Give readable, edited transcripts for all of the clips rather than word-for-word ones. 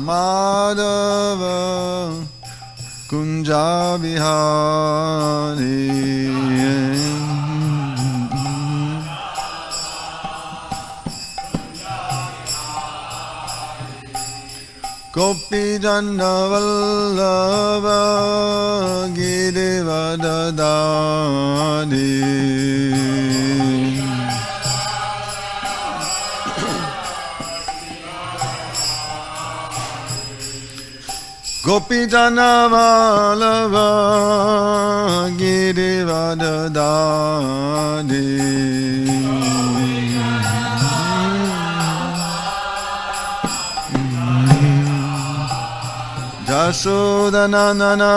Madhava Kunja Vihari Gopi Jana Vallabha Girivardhari Gopi Jana Vallabha Girivardhari Jasodanandana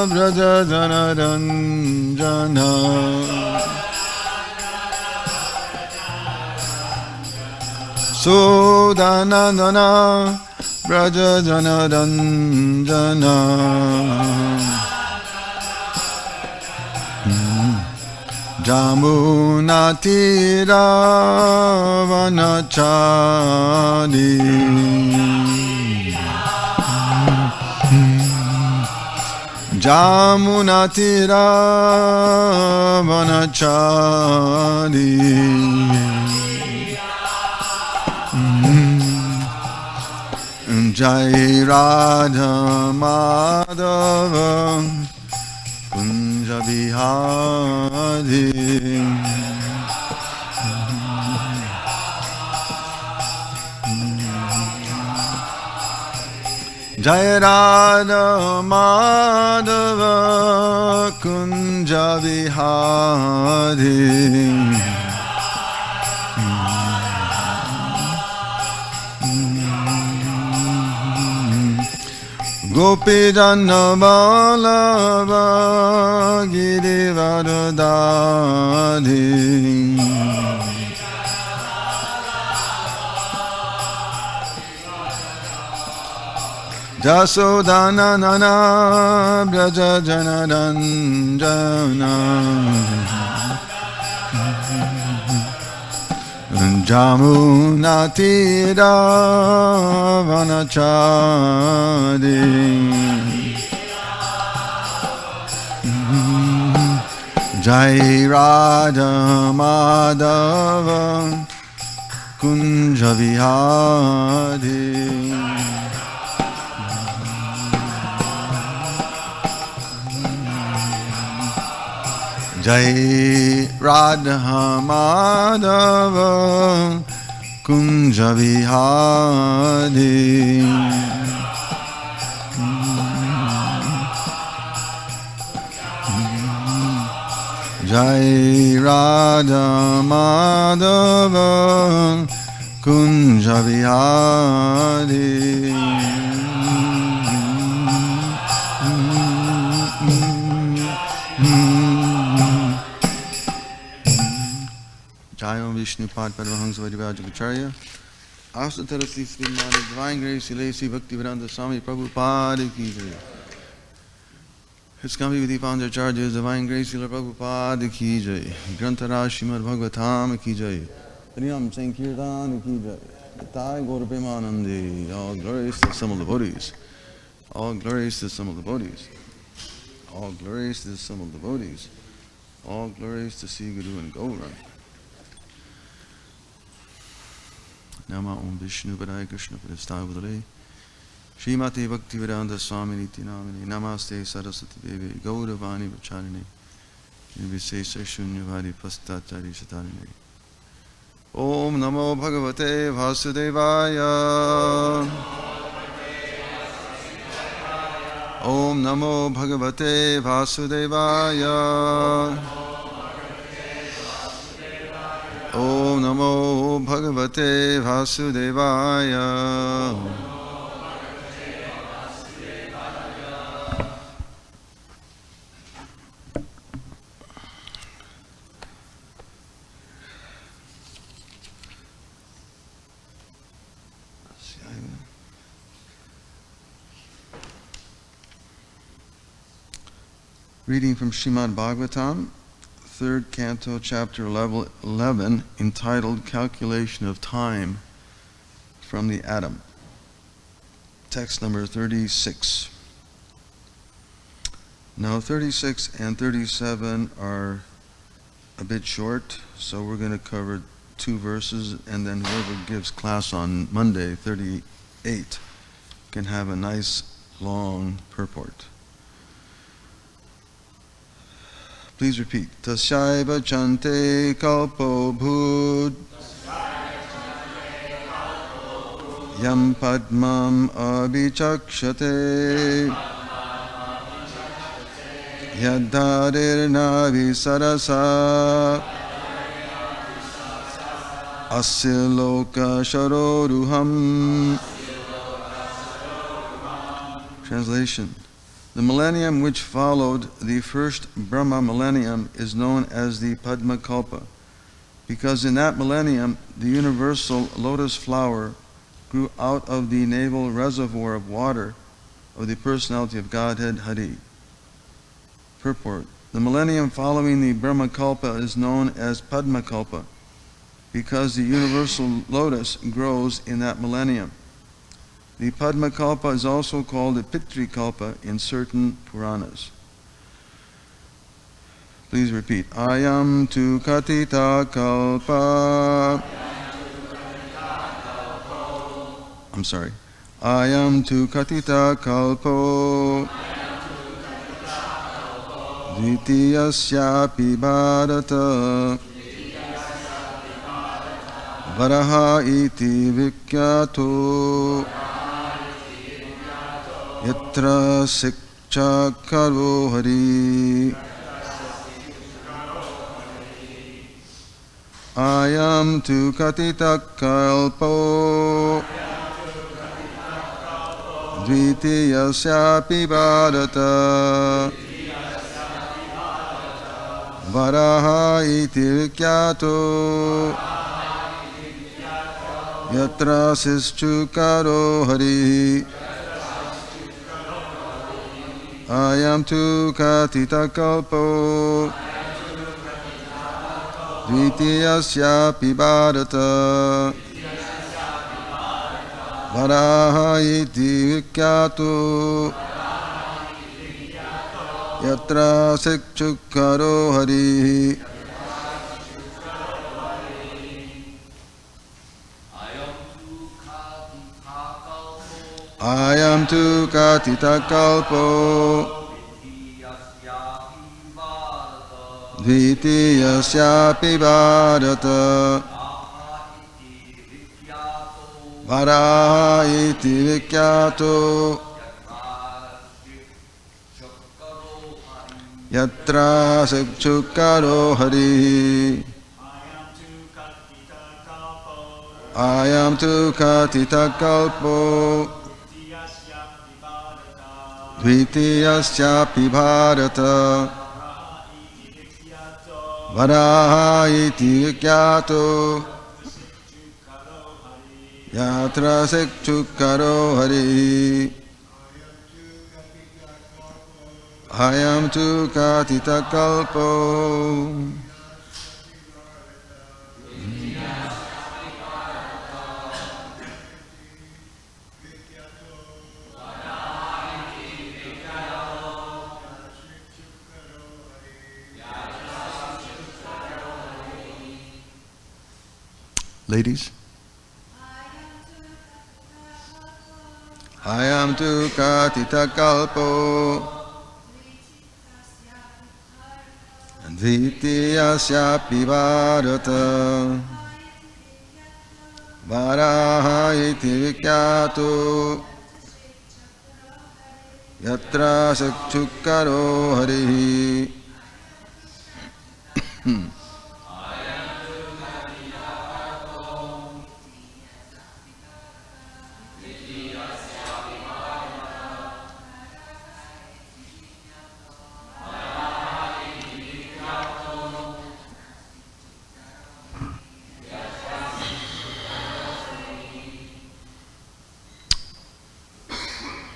Braja Janaranjana Sodanandana Braja Janaranjana Jamunatira Vanachari Jamunatira Vanachari Jai Radha Madhava Kunja Vihari Jai Radha Madhava Kunja Vihari Gopi Jana Vallabha Girivardhari Jasodanandana Braja Janaranjana Jamunatira Vanachari Jai Radha Madhava Kunja Vihari Jai Radha Madhava Kunja Vihari Jai Radha Madhava Kunja Vihari Jai Vishnu Pad Paramahansa Vaidivajacharya Asatarasi Srimad Divine Grace Ilasi Bhaktivedanta Swami Prabhupada Ki Jai. His company with the founder charges Divine Grace Srila Prabhupada Ki Jai. Grantara Srimad Bhagavatam Ki Jai. Priyam Sankirtan Ki Jai. Nitai Gaur Premanande. All glories to some of the devotees. All glories to some of the devotees. All glories to some of the devotees. All glories to Sri Guru and Gaura. Nama Om Vishnu Padaya Krishna Padasthavadale Srimati Bhaktivedanta Swami Niti Namini Namaste Saraswati Devi Gauravani Vacharini Nivishesha Shunyavadi Pastatari Satarini Om Namo Bhagavate Vasudevaya Om Namo Bhagavate Vasudevaya Om Namo Bhagavate Vasudevaya. Reading from Srimad Bhagavatam, 3rd Canto, Chapter 11, entitled Calculation of Time from the Atom. text number 36. Now 36 and 37 are a bit short, so we're going to cover 2 verses, and then whoever gives class on Monday, 38, can have a nice long purport. Please repeat. Tasyaiva chante kalpo bhud yam padmam abhichakshate yadharir navi sarasa asya loka sharoruham. Translation. The millennium which followed the first Brahma millennium is known as the Padma Kalpa, because in that millennium the universal lotus flower grew out of the navel reservoir of water of the personality of Godhead Hari. Purport. The millennium following the Brahma Kalpa is known as Padma Kalpa, because the universal lotus grows in that millennium. The Padma Kalpa is also called the Pitri Kalpa in certain Puranas. Please repeat. Ayam tu katita kalpa. I'm sorry. Ayam tu katita kalpo. Dvitiyasyapi bharata. Varaha iti vikyato. Yatra sikcha karo hari. Ayam tu katita kalpo. Dvitiyasyapi bharata. Varaha iti vikyato. Yatra sikcha karo hari. Ayam tu katita kalpo. Dvitiyasyapi bharata. Varaha iti vikyato. Yatra sikchukaro hari. Ayam tu katita kalpo. Dvitiyasyapi bharata. Varaha iti vikyato. Yatra sikchukaro hari. Ayam tu katita kalpo. Dvitiyasyapi bharata. Varaha iti vikyato. Yatra sikchukaro hari. Ayam tu katita kalpo. Ladies. Ayam tu katita kalpo. Dvitiyasyapi bharata. Varaha iti vikyato. Yatra sikchukaro hari.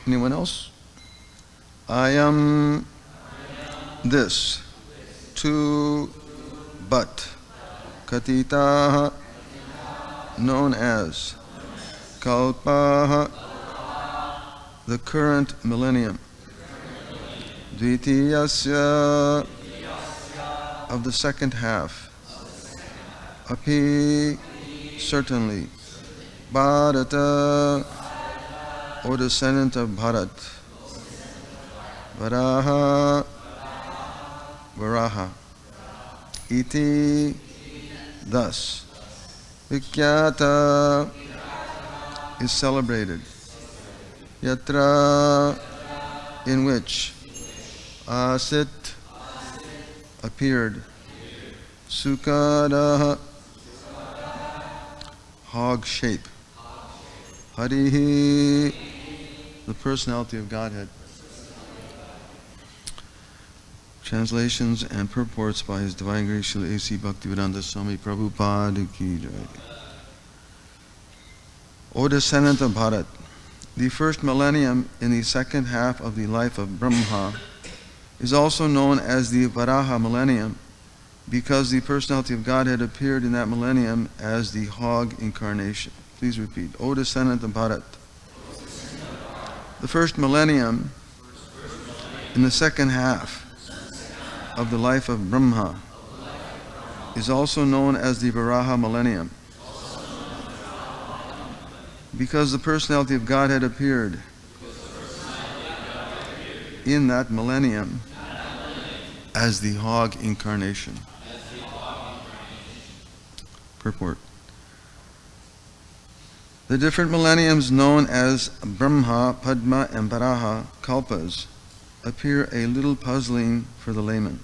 Anyone else? I am this, to, but, katitaha, known as, kalpaha, the current millennium. Dvitiyasya, of the second half. Api, certainly. Bharata, O descendant of Bharat. Varaha, Varaha. Iti, thus. Vikyata is celebrated. Yatra, in which. Asit, appeared. Sukadaha, hog shape. Harihi, the personality of Godhead. Translations and purports by His Divine Grace Srila A.C. Bhaktivedanta Swami Prabhupada Ki Jai. O descendant of Bharat, the first millennium in the second half of the life of Brahma is also known as the Varaha millennium because the personality of Godhead appeared in that millennium as the hog incarnation. Please repeat. O descendant of Bharat, the first millennium in the second half of the life of Brahma is also known as the Varaha millennium because the personality of Godhead appeared in that millennium as the hog incarnation. Purport. The different millenniums known as Brahma, Padma, and Varaha kalpas appear a little puzzling for the layman.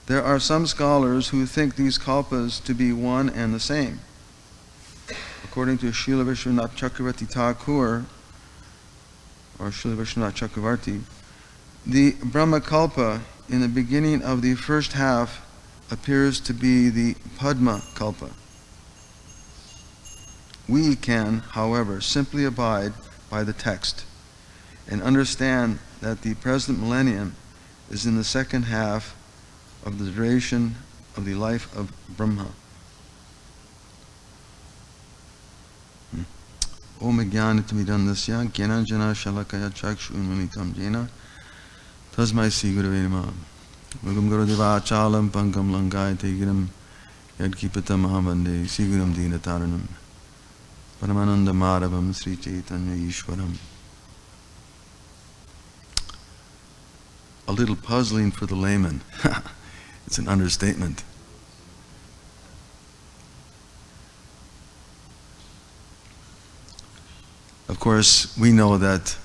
There are some scholars who think these kalpas to be one and the same. According to Srila Vishwanath Chakravarti Thakur, or Srila Vishwanath Chakravarti, the Brahma kalpa in the beginning of the first half appears to be the Padma kalpa. We can, however, simply abide by the text and understand that the present millennium is in the second half of the duration of the life of Brahma. Om Jnanatamidandasya Jnananjana Shalakaya Chakshu Unmanitam Jena Tasmai Sri Gurave Namah Vagam Gurudeva Chalam Pankam Langai Tegiram Yadkipata Mahavande Sri Guram Dinataranam Paramananda Madhavam Sri Chaitanya Ishwaram. A little puzzling for the layman. It's an understatement. Of course, we know that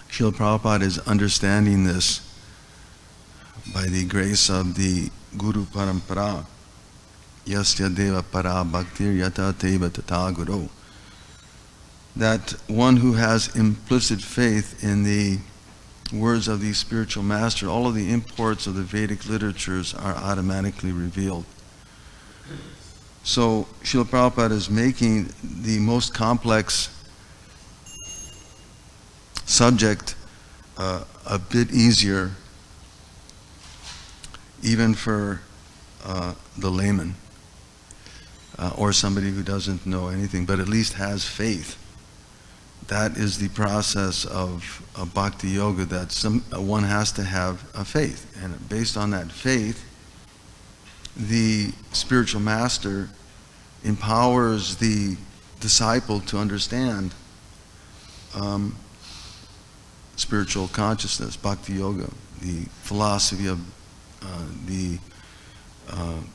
Srila Prabhupada is understanding this by the grace of the Guru Parampara. Yasya Deva Para Bhaktir Yata Teva Tata Guru. That one who has implicit faith in the words of the spiritual master, all of the imports of the Vedic literatures are automatically revealed. So Srila Prabhupada is making the most complex subject a bit easier even for the layman or somebody who doesn't know anything but at least has faith. That is the process of bhakti yoga, that one has to have a faith, and based on that faith the spiritual master empowers the disciple to understand spiritual consciousness, bhakti yoga, the philosophy of the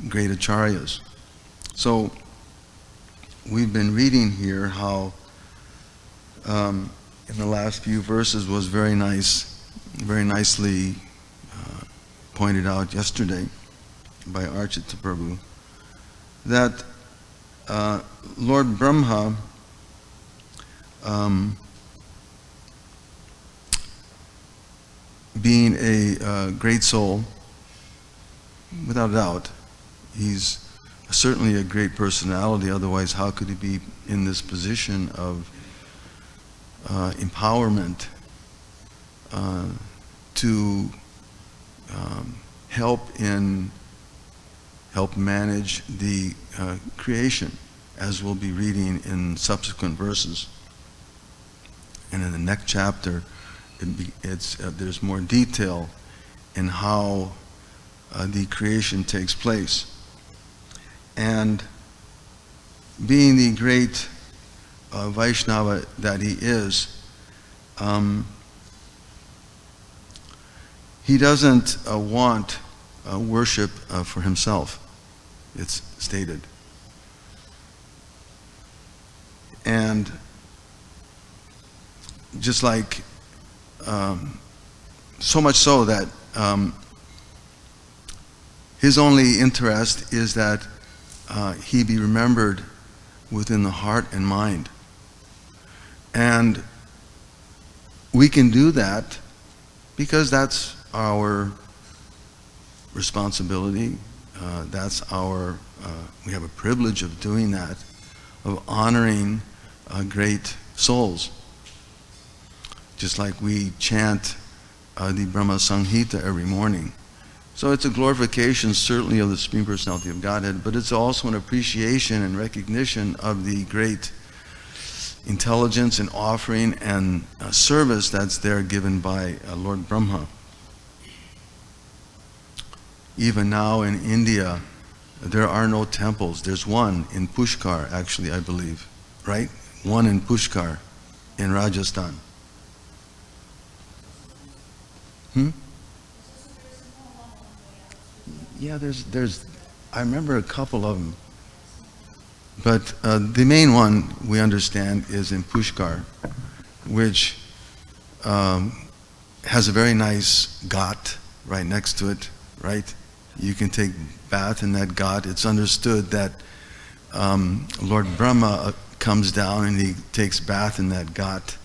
great acharyas. So we've been reading here how in the last few verses was very nicely pointed out yesterday by Archita Prabhu, that Lord Brahma being a great soul, without a doubt, he's certainly a great personality, otherwise how could he be in this position of empowerment to help manage the creation, as we'll be reading in subsequent verses. And in the next chapter, there's more detail in how the creation takes place. And being the great Vaishnava that he is, he doesn't want worship for himself, it's stated. And just like, so much so that his only interest is that he be remembered within the heart and mind. And we can do that because that's our responsibility. We have a privilege of doing that, of honoring great souls. Just like we chant the Brahma Samhita every morning. So it's a glorification certainly of the Supreme Personality of Godhead, but it's also an appreciation and recognition of the great intelligence and offering and service that's there given by Lord Brahma. Even now in India, there are no temples. There's one in Pushkar, actually, I believe, right? One in Pushkar in Rajasthan. Yeah, there's I remember a couple of them. But the main one we understand is in Pushkar, which has a very nice ghat right next to it, right? You can take bath in that ghat. It's understood that Lord Brahma comes down and he takes bath in that ghat.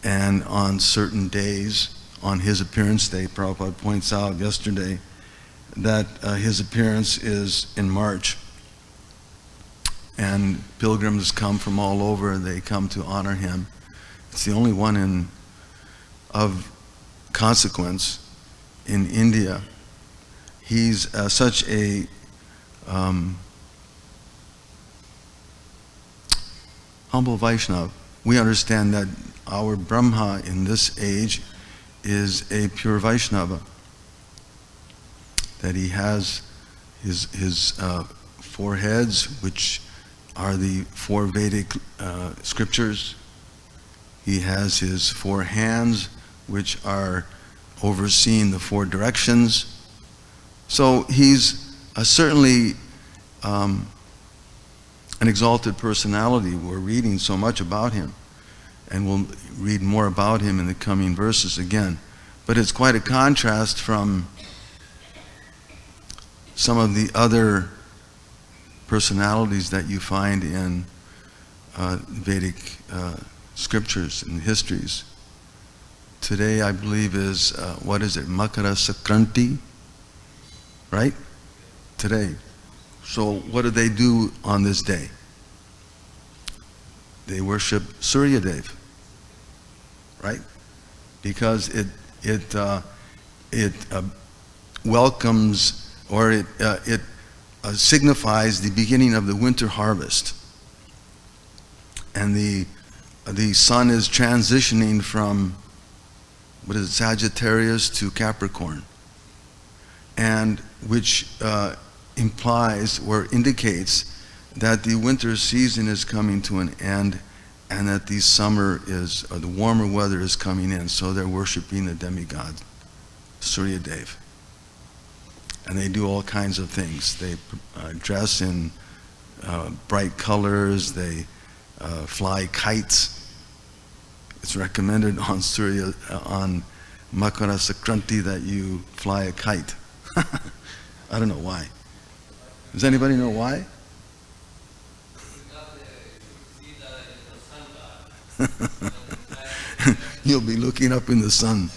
And on certain days, on his appearance day, Prabhupada points out yesterday that his appearance is in March. And pilgrims come from all over, they come to honor him. It's the only one of consequence in India. He's such a humble Vaishnava. We understand that our Brahma in this age is a pure Vaishnava. That he has his four heads, which are the four Vedic scriptures. He has his four hands, which are overseeing the four directions. So he's certainly an exalted personality. We're reading so much about him, and we'll read more about him in the coming verses again. But it's quite a contrast from some of the other personalities that you find in Vedic scriptures and histories. Today, I believe, is, Makara Sankranti, right? Today. So what do they do on this day? They worship Surya Dev, right? Because it welcomes, or it signifies the beginning of the winter harvest. And the sun is transitioning from, Sagittarius to Capricorn. And which implies or indicates that the winter season is coming to an end and that the the warmer weather is coming in. So they're worshiping the demigod, Surya Dev. And they do all kinds of things. They dress in bright colors. They fly kites. It's recommended on Makara Sankranti that you fly a kite. I don't know why. Does anybody know why? You'll be looking up in the sun.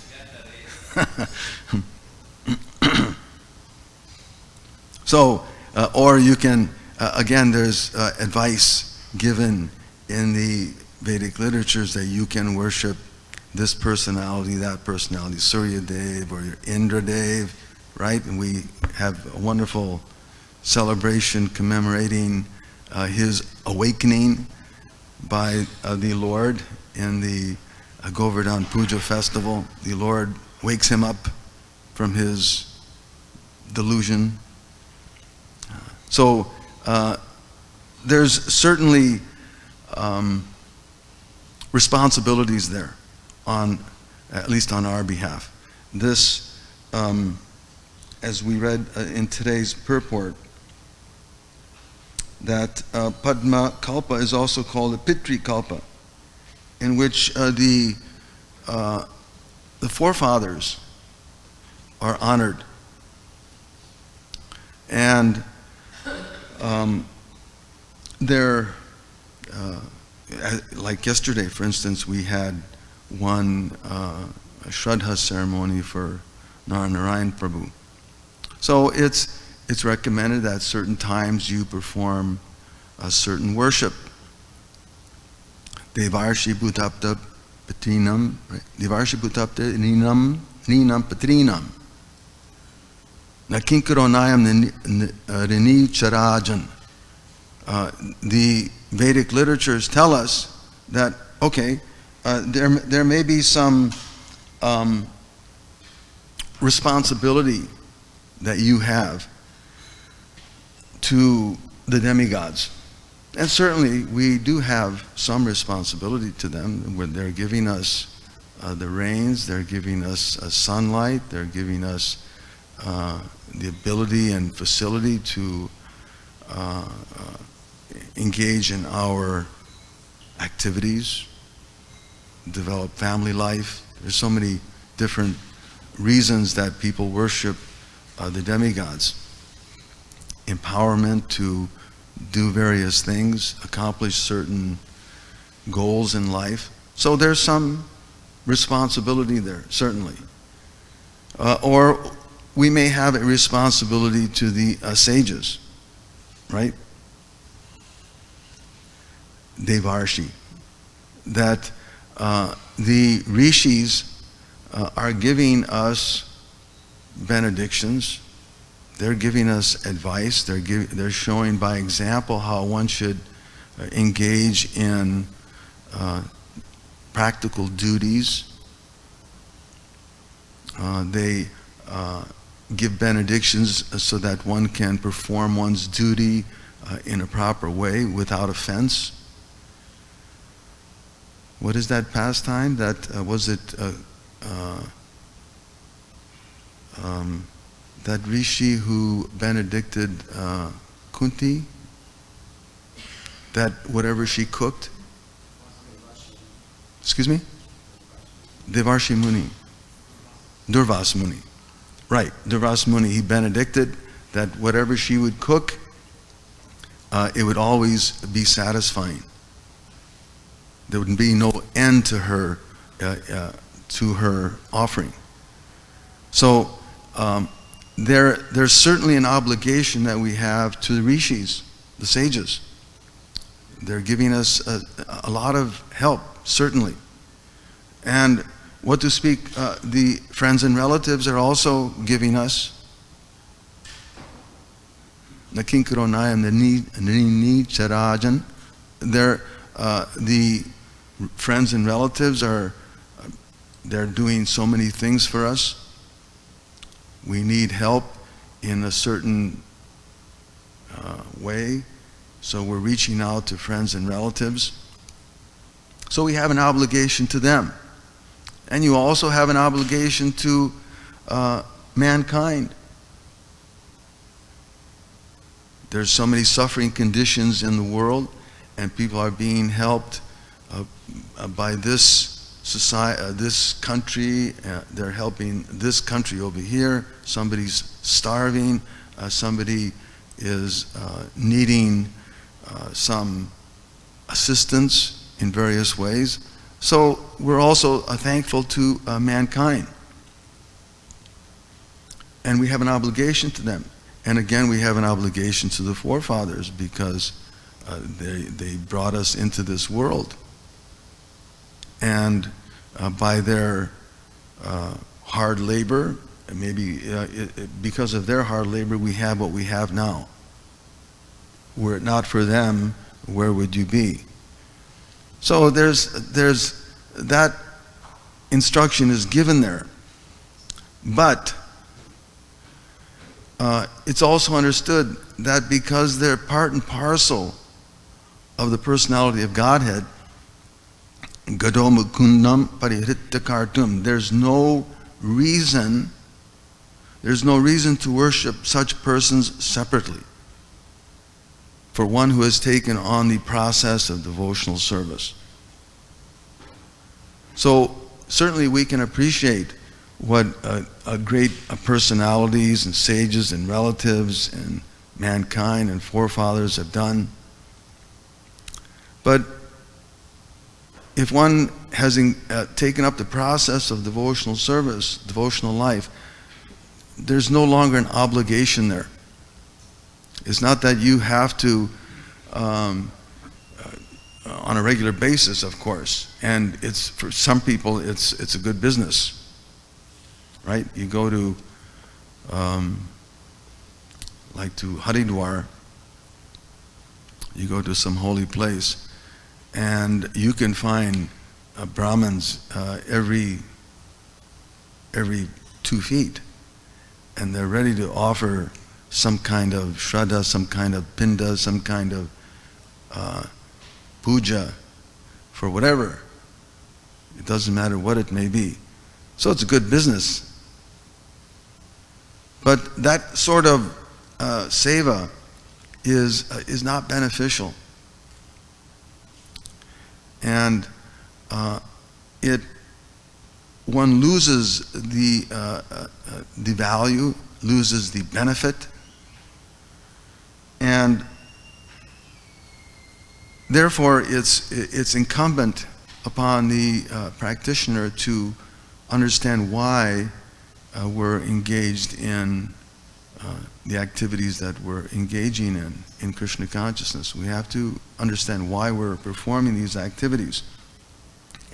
So, or you can, again, there's advice given in the Vedic literatures that you can worship this personality, that personality, Surya Dev or your Indra Dev, right? And we have a wonderful celebration commemorating his awakening by the Lord in the Govardhan Puja festival. The Lord wakes him up from his delusion. So there's certainly responsibilities there, at least on our behalf. This, as we read in today's purport, that Padma Kalpa is also called a Pitri Kalpa, in which the forefathers are honored. And like yesterday, for instance, we had one Shraddha ceremony for Naikatma Prabhu. So it's recommended that certain times you perform a certain worship. Devarshi Bhutapta Patrinam, Devarshi Bhutapta Ninam Patrinam. Nakinkaronayam Rini Charajan. The Vedic literatures tell us that, okay, there may be some responsibility that you have to the demigods. And certainly we do have some responsibility to them when they're giving us the rains, they're giving us sunlight, they're giving us the ability and facility to engage in our activities, develop family life. There's so many different reasons that people worship the demigods. Empowerment to do various things, accomplish certain goals in life. So there's some responsibility there, certainly. Or we may have a responsibility to the sages, right? Devarshi. That the rishis are giving us benedictions. They're giving us advice. They're showing by example how one should engage in practical duties. They give benedictions so that one can perform one's duty in a proper way without offense. What is that pastime? That was it. That rishi who benedicted Kunti, that whatever she cooked. Excuse me? Devarshi Muni. Durvas Muni. Right, Durvas Muni, he benedicted that whatever she would cook, it would always be satisfying. There would be no end to her offering. So there's certainly an obligation that we have to the rishis, the sages. They're giving us a lot of help, certainly. And what to speak, the friends and relatives are also giving us. Nakinkaronayam Nini Charajan. The friends and relatives they're doing so many things for us. We need help in a certain way, so we're reaching out to friends and relatives. So we have an obligation to them. And you also have an obligation to mankind. There's so many suffering conditions in the world, and people are being helped by this society, this country. They're helping this country over here. Somebody's starving. Somebody is needing some assistance in various ways. So we're also thankful to mankind. And we have an obligation to them. And again, we have an obligation to the forefathers because they brought us into this world. And by their hard labor, maybe because of their hard labor, we have what we have now. Were it not for them, where would you be? So there's that instruction is given there. But it's also understood that because they're part and parcel of the personality of Godhead, Gadomukundam Parihrittakartum, there's no reason to worship such persons separately for one who has taken on the process of devotional service. So certainly we can appreciate what great personalities and sages and relatives and mankind and forefathers have done. But if one has taken up the process of devotional service, devotional life, there's no longer an obligation there. It's not that you have to, on a regular basis, of course, and it's for some people it's a good business. Right? You go to, like to Haridwar, you go to some holy place, and you can find Brahmins every 2 feet, and they're ready to offer some kind of shraddha, some kind of pinda, some kind of puja for whatever. It doesn't matter what it may be. So it's a good business. But that sort of seva is not beneficial, and one loses the value, loses the benefit, and therefore it's incumbent upon the practitioner to understand why we're engaged in the activities that we're engaging in Krishna consciousness. We have to understand why we're performing these activities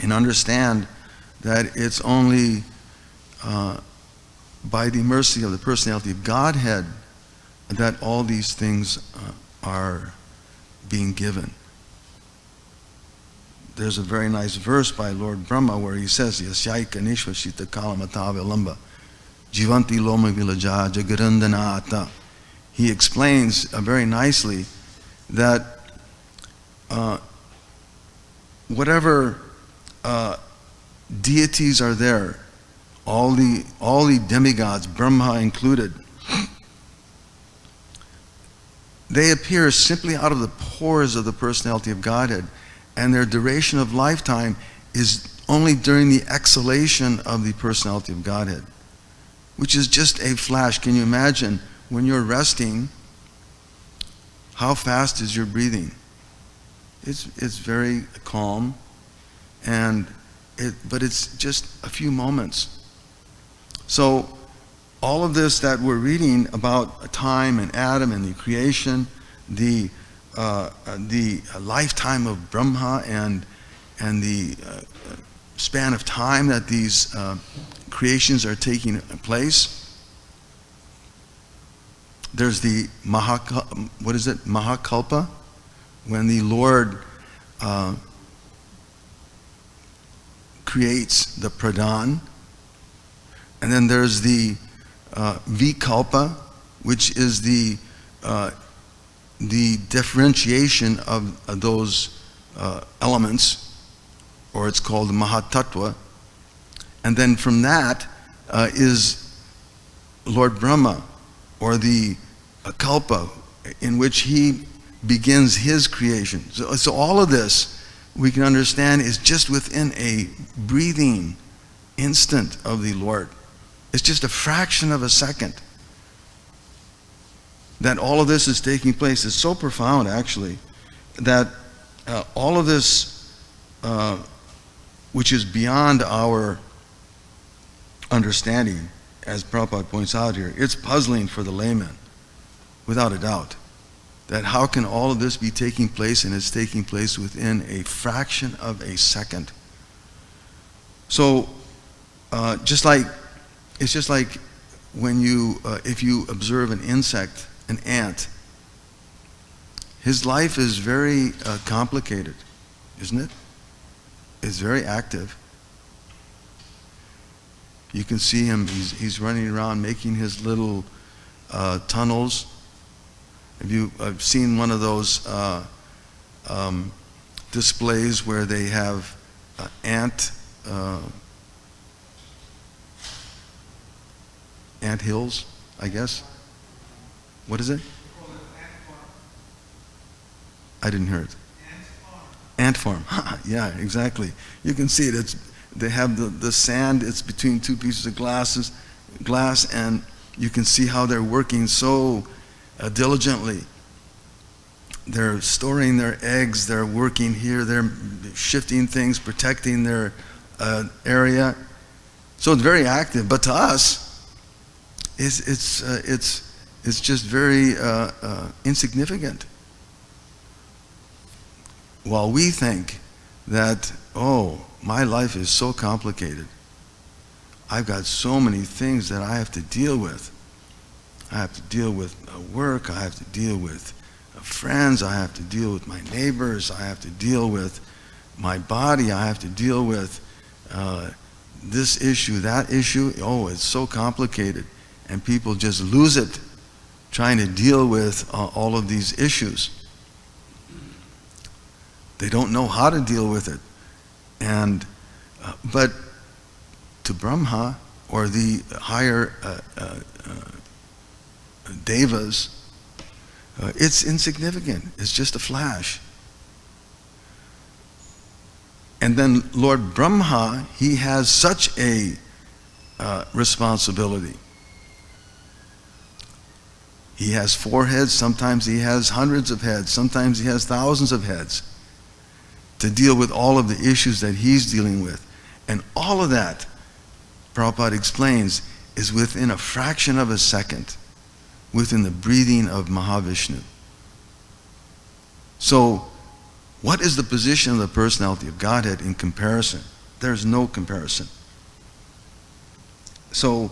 and understand that it's only by the mercy of the personality of Godhead that all these things are being given. There's a very nice verse by Lord Brahma where he says, Yasyaika nishvashita kalamatava Jivanti loma vilaja jagarandanata. He explains very nicely that whatever deities are there, all the demigods, Brahma included, they appear simply out of the pores of the personality of Godhead, and their duration of lifetime is only during the exhalation of the personality of Godhead, which is just a flash. Can you imagine when you're resting, how fast is your breathing? It's very calm, but it's just a few moments. So all of this that we're reading about time and Adam and the creation, the lifetime of Brahma and the span of time that these creations are taking place. There's the Mahakalpa, when the Lord creates the Pradhan. And then there's the Vikalpa, which is the differentiation of those elements, or it's called the Mahatattva. And then from that is Lord Brahma, or the Kalpa, in which he begins his creation. So all of this, we can understand, is just within a breathing instant of the Lord. It's just a fraction of a second that all of this is taking place. It's so profound, actually, that all of this, which is beyond our understanding, as Prabhupada points out here, it's puzzling for the layman, without a doubt, that how can all of this be taking place, and it's taking place within a fraction of a second. So it's just like when if you observe an insect, an ant, his life is very complicated, isn't it? is very active. You can see him, he's running around making his little tunnels. I've seen one of those displays where they have ant hills, I guess. What is it? I didn't hear it. Ant farm. Yeah, exactly. You can see it. They have the sand. It's between two pieces of glass, and you can see how they're working so diligently. They're storing their eggs. They're working here. They're shifting things, protecting their area. So it's very active. But to us, it's just very insignificant. While we think that, oh, my life is so complicated. I've got so many things that I have to deal with. I have to deal with work. I have to deal with friends. I have to deal with my neighbors. I have to deal with my body. I have to deal with this issue, that issue. Oh, it's so complicated. And people just lose it trying to deal with all of these issues. They don't know how to deal with it. And but to Brahma or the higher devas, it's insignificant. It's just a flash. And then Lord Brahma, he has such a responsibility. He has 4 heads, sometimes he has hundreds of heads, sometimes he has thousands of heads to deal with all of the issues that he's dealing with. And all of that, Prabhupada explains, is within a fraction of a second, within the breathing of Mahavishnu. So, what is the position of the personality of Godhead in comparison? There's no comparison. So,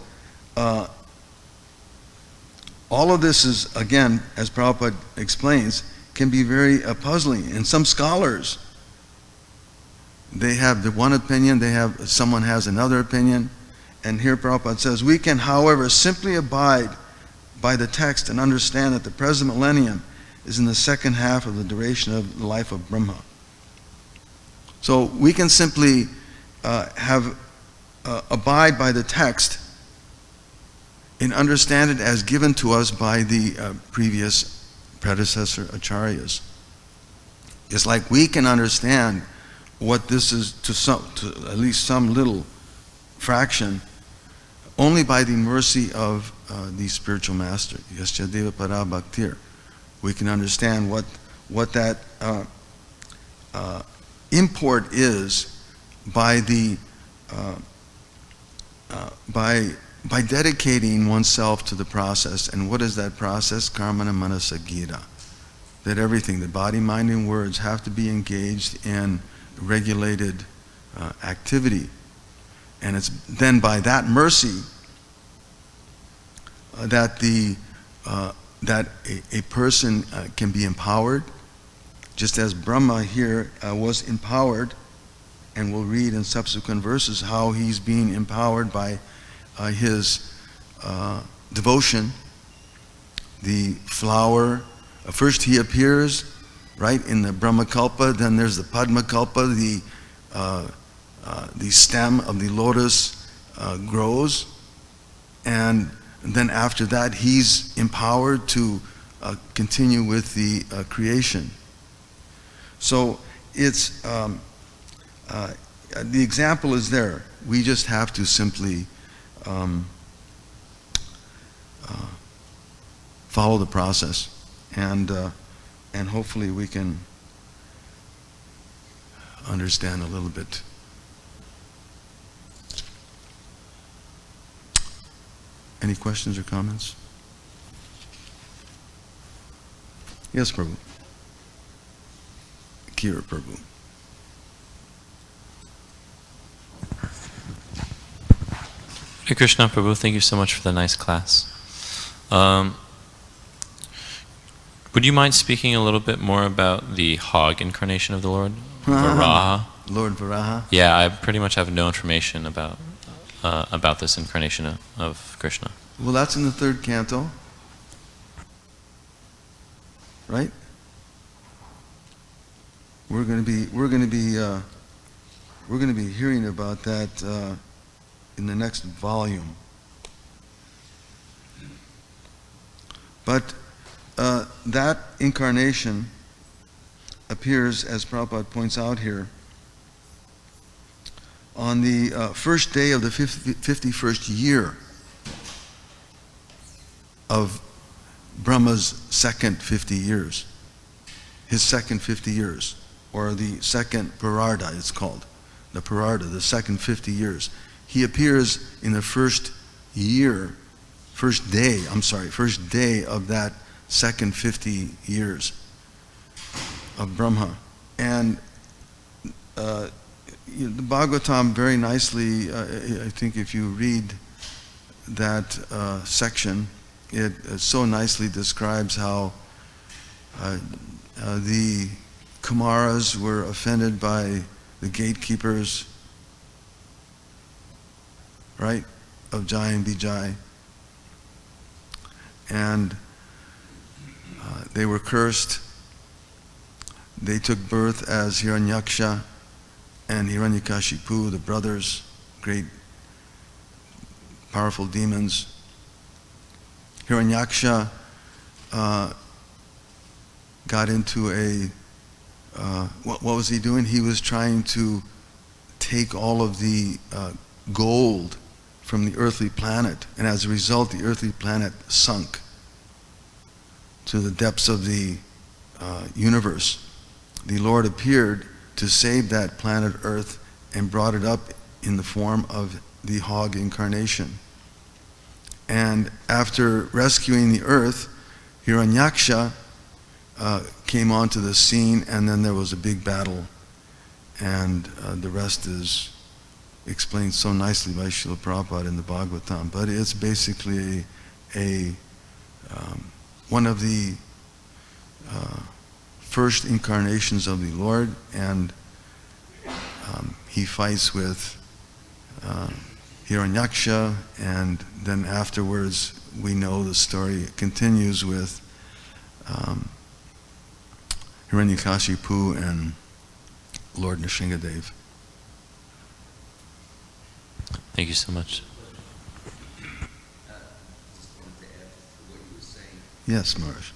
all of this is, again, as Prabhupada explains, can be very puzzling. And some scholars, they have the one opinion, someone has another opinion. And here Prabhupada says, we can, however, simply abide by the text and understand that the present millennium is in the second half of the duration of the life of Brahma. So we can simply abide by the text and understand it as given to us by the previous predecessor acharyas. It's like we can understand what this is to at least some little fraction only by the mercy of the spiritual master. Yasya Deva Para Bhaktir. We can understand what that import is by the by dedicating oneself to the process. And what is that process? Karmana Manasa Gira. That everything, the body, mind, and words have to be engaged in regulated activity. And it's then by that mercy that a person can be empowered, just as Brahma here was empowered, and we'll read in subsequent verses how he's being empowered by his devotion. The flower, first he appears, right, in the Brahmakalpa, then there's the Padmakalpa, the stem of the lotus grows, and then after that he's empowered to continue with the creation. So it's the example is there. We just have to simply follow the process, and hopefully we can understand a little bit. Any questions or comments? Yes, Prabhu. Kira Prabhu. Hare Krishna, Prabhu. Thank you so much for the nice class. Would you mind speaking a little bit more about the hog incarnation of the Lord? Varaha. Lord Varaha. Yeah, I pretty much have no information about this incarnation of Krishna. Well, that's in the third canto, right? We're going to be hearing about that in the next volume. But that incarnation appears, as Prabhupada points out here, on the first day of the 51st year of Brahma's second 50 years. His second 50 years, or the second Pararda it's called. The Pararda, the second 50 years. He appears in the first day of that second 50 years of Brahma. And the Bhagavatam very nicely, I think if you read that section, it so nicely describes how the Kumaras were offended by the gatekeepers, right, of Jai and Vijay. And they were cursed. They took birth as Hiranyaksha and Hiranyakashipu, the brothers, great powerful demons. Hiranyaksha got into what was he doing? He was trying to take all of the gold from the earthly planet, and as a result the earthly planet sunk to the depths of the universe. The Lord appeared to save that planet Earth and brought it up in the form of the hog incarnation. And after rescuing the earth, Hiranyaksha came onto the scene, and then there was a big battle, and the rest is explained so nicely by Srila Prabhupada in the Bhagavatam. But it's basically one of the first incarnations of the Lord, and he fights with Hiranyaksha, and then afterwards we know the story continues with Hiranyakashipu and Lord Nrsingadev. Thank you so much. Just wanted to add to what you were saying. Yes, Maharaj.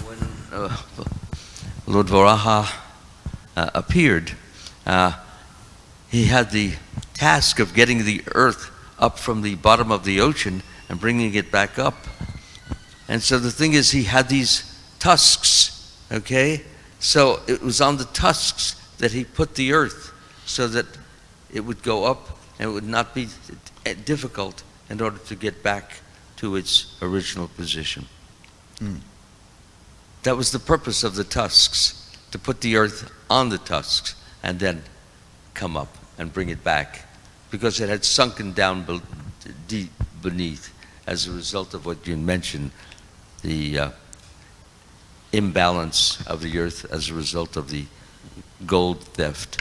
When Lord Varaha appeared, he had the task of getting the earth up from the bottom of the ocean and bringing it back up. And so the thing is, he had these tusks, okay? So it was on the tusks that he put the earth so that it would go up and it would not be difficult in order to get back to its original position. That was the purpose of the tusks, to put the earth on the tusks and then come up and bring it back, because it had sunken down deep beneath as a result of what you mentioned, the imbalance of the earth as a result of the gold theft.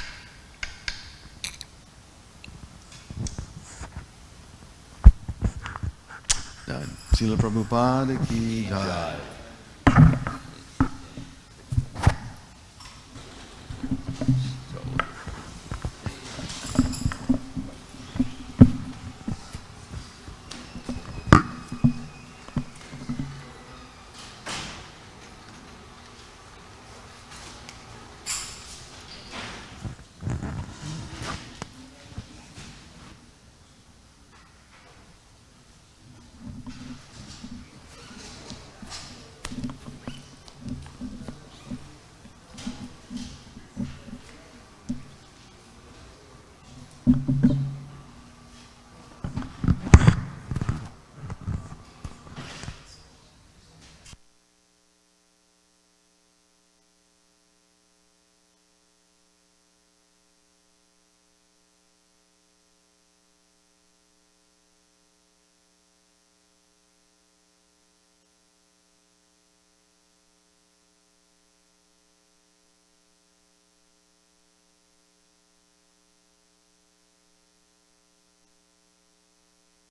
Srila Prabhupada ki jai.